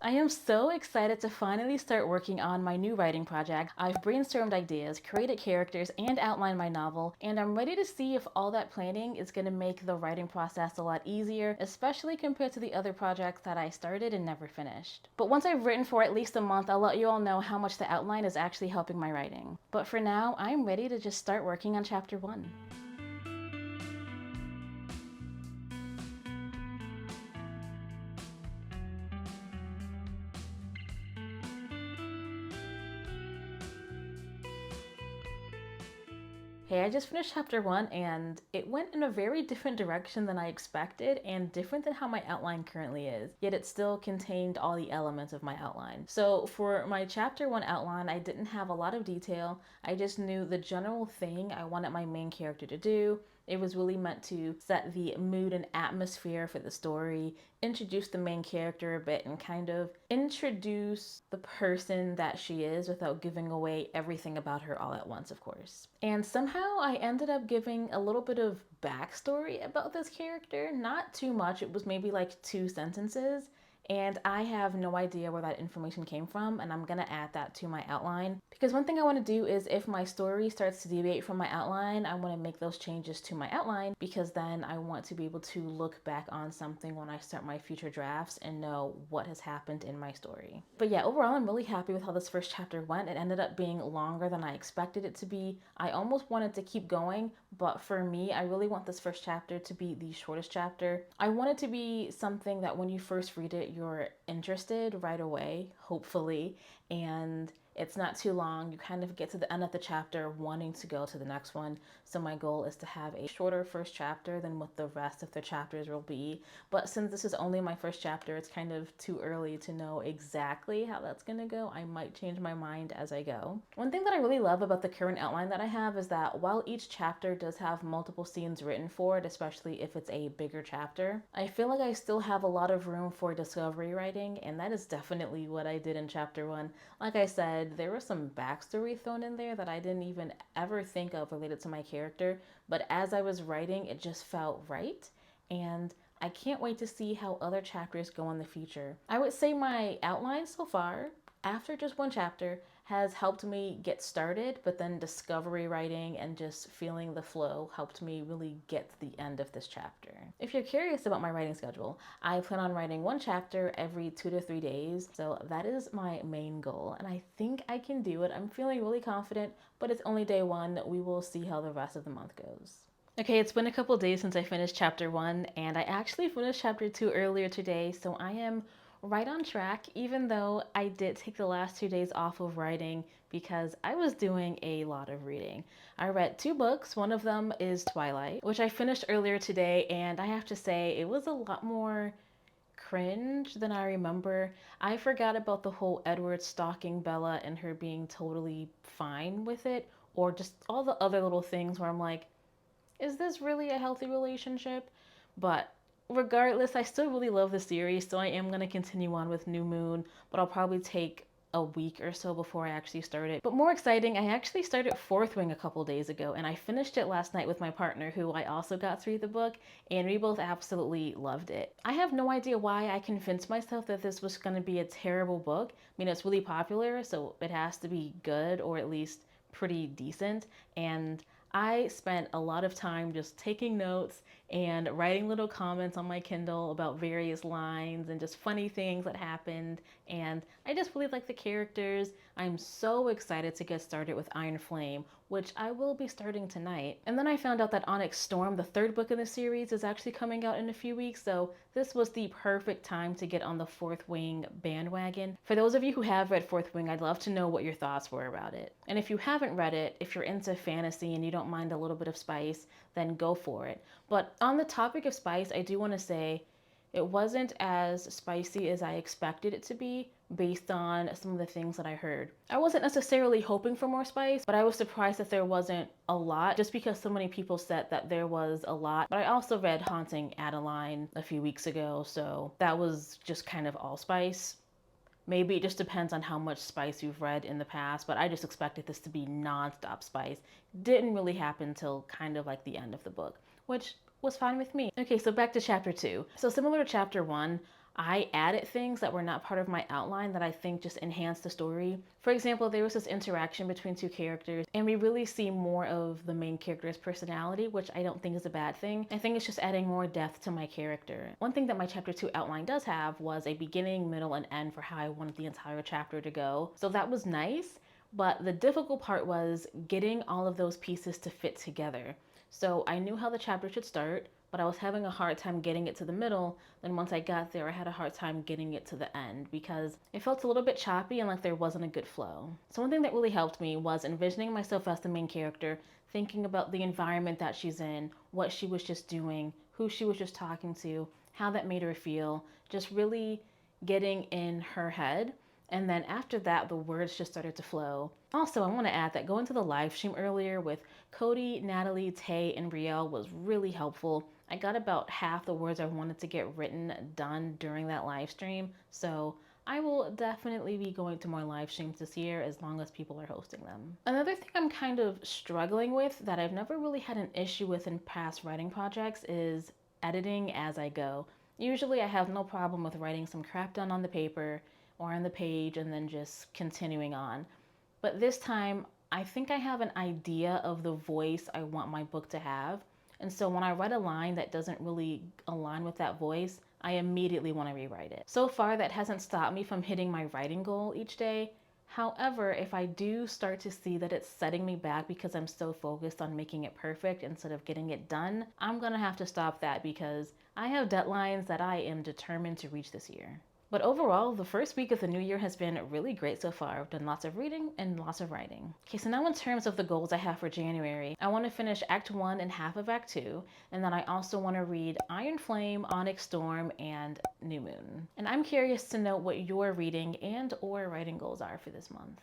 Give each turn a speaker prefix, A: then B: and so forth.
A: I am so excited to finally start working on my new writing project. I've brainstormed ideas, created characters, and outlined my novel, and I'm ready to see if all that planning is going to make the writing process a lot easier, especially compared to the other projects that I started and never finished. But once I've written for at least a month, I'll let you all know how much the outline is actually helping my writing. But for now, I'm ready to just start working on chapter 1. Hey, I just finished chapter 1 and it went in a very different direction than I expected and different than how my outline currently is, yet it still contained all the elements of my outline. So for my chapter 1 outline, I didn't have a lot of detail. I just knew the general thing I wanted my main character to do. It was really meant to set the mood and atmosphere for the story, introduce the main character a bit, and kind of introduce the person that she is without giving away everything about her all at once, of course. And somehow I ended up giving a little bit of backstory about this character. Not too much, it was maybe like 2 sentences. And I have no idea where that information came from, and I'm gonna add that to my outline. Because one thing I wanna do is if my story starts to deviate from my outline, I wanna make those changes to my outline, because then I want to be able to look back on something when I start my future drafts and know what has happened in my story. But yeah, overall, I'm really happy with how this first chapter went. It ended up being longer than I expected it to be. I almost wanted to keep going, but for me, I really want this first chapter to be the shortest chapter. I want it to be something that when you first read it, you're interested right away, hopefully, and it's not too long. You kind of get to the end of the chapter wanting to go to the next one. So my goal is to have a shorter first chapter than what the rest of the chapters will be. But since this is only my first chapter, it's kind of too early to know exactly how that's gonna go. I might change my mind as I go. One thing that I really love about the current outline that I have is that while each chapter does have multiple scenes written for it, especially if it's a bigger chapter, I feel like I still have a lot of room for discovery writing, and that is definitely what I did in chapter 1. Like I said, there was some backstory thrown in there that I didn't even ever think of related to my character, but as I was writing, it just felt right, and I can't wait to see how other chapters go in the future. I would say my outline so far, after just one chapter, has helped me get started, but then discovery writing and just feeling the flow helped me really get to the end of this chapter. If you're curious about my writing schedule, I plan on writing one chapter every 2 to 3 days, so that is my main goal, and I think I can do it. I'm feeling really confident, but it's only day 1. We will see how the rest of the month goes. Okay, it's been a couple days since I finished chapter 1, and I actually finished chapter 2 earlier today, so I am right on track, even though I did take the last 2 days off of writing because I was doing a lot of reading. I read 2 books. One of them is Twilight, which I finished earlier today, and I have to say it was a lot more cringe than I remember. I forgot about the whole Edward stalking Bella and her being totally fine with it, or just all the other little things where I'm like, is this really a healthy relationship? But regardless, I still really love the series, so I am going to continue on with New Moon, but I'll probably take a week or so before I actually start it. But more exciting, I actually started Fourth Wing a couple days ago, and I finished it last night with my partner, who I also got to read the book, and we both absolutely loved it. I have no idea why I convinced myself that this was going to be a terrible book. I mean, it's really popular, so it has to be good, or at least pretty decent, and I spent a lot of time just taking notes and writing little comments on my Kindle about various lines and just funny things that happened. And I just really like the characters. I'm so excited to get started with Iron Flame, which I will be starting tonight. And then I found out that Onyx Storm, the 3rd book in the series, is actually coming out in a few weeks, so this was the perfect time to get on the Fourth Wing bandwagon. For those of you who have read Fourth Wing, I'd love to know what your thoughts were about it. And if you haven't read it, if you're into fantasy and you don't mind a little bit of spice, then go for it. But on the topic of spice, I do want to say it wasn't as spicy as I expected it to be based on some of the things that I heard. I wasn't necessarily hoping for more spice, but I was surprised that there wasn't a lot just because so many people said that there was a lot. But I also read Haunting Adeline a few weeks ago, so that was just kind of all spice. Maybe it just depends on how much spice you've read in the past, but I just expected this to be nonstop spice. Didn't really happen till kind of like the end of the book, which was fine with me. Okay, so back to chapter 2. So similar to chapter 1, I added things that were not part of my outline that I think just enhanced the story. For example, there was this interaction between two characters, and we really see more of the main character's personality, which I don't think is a bad thing. I think it's just adding more depth to my character. One thing that my chapter 2 outline does have was a beginning, middle, and end for how I wanted the entire chapter to go. So that was nice, but the difficult part was getting all of those pieces to fit together. So I knew how the chapter should start, but I was having a hard time getting it to the middle. Then once I got there, I had a hard time getting it to the end because it felt a little bit choppy and like there wasn't a good flow. So one thing that really helped me was envisioning myself as the main character, thinking about the environment that she's in, what she was just doing, who she was just talking to, how that made her feel, just really getting in her head. And then after that, the words just started to flow. Also, I want to add that going to the live stream earlier with Cody, Natalie, Tay, and Riel was really helpful. I got about half the words I wanted to get written done during that live stream. So I will definitely be going to more live streams this year as long as people are hosting them. Another thing I'm kind of struggling with that I've never really had an issue with in past writing projects is editing as I go. Usually I have no problem with writing some crap down on the paper or on the page and then just continuing on. But this time, I think I have an idea of the voice I want my book to have. And so when I write a line that doesn't really align with that voice, I immediately want to rewrite it. So far, that hasn't stopped me from hitting my writing goal each day. However, if I do start to see that it's setting me back because I'm so focused on making it perfect instead of getting it done, I'm gonna have to stop that because I have deadlines that I am determined to reach this year. But overall, the first week of the new year has been really great so far. I've done lots of reading and lots of writing. Okay, so now in terms of the goals I have for January, I want to finish Act 1 and half of Act 2, and then I also want to read Iron Flame, Onyx Storm, and New Moon. And I'm curious to know what your reading and or writing goals are for this month.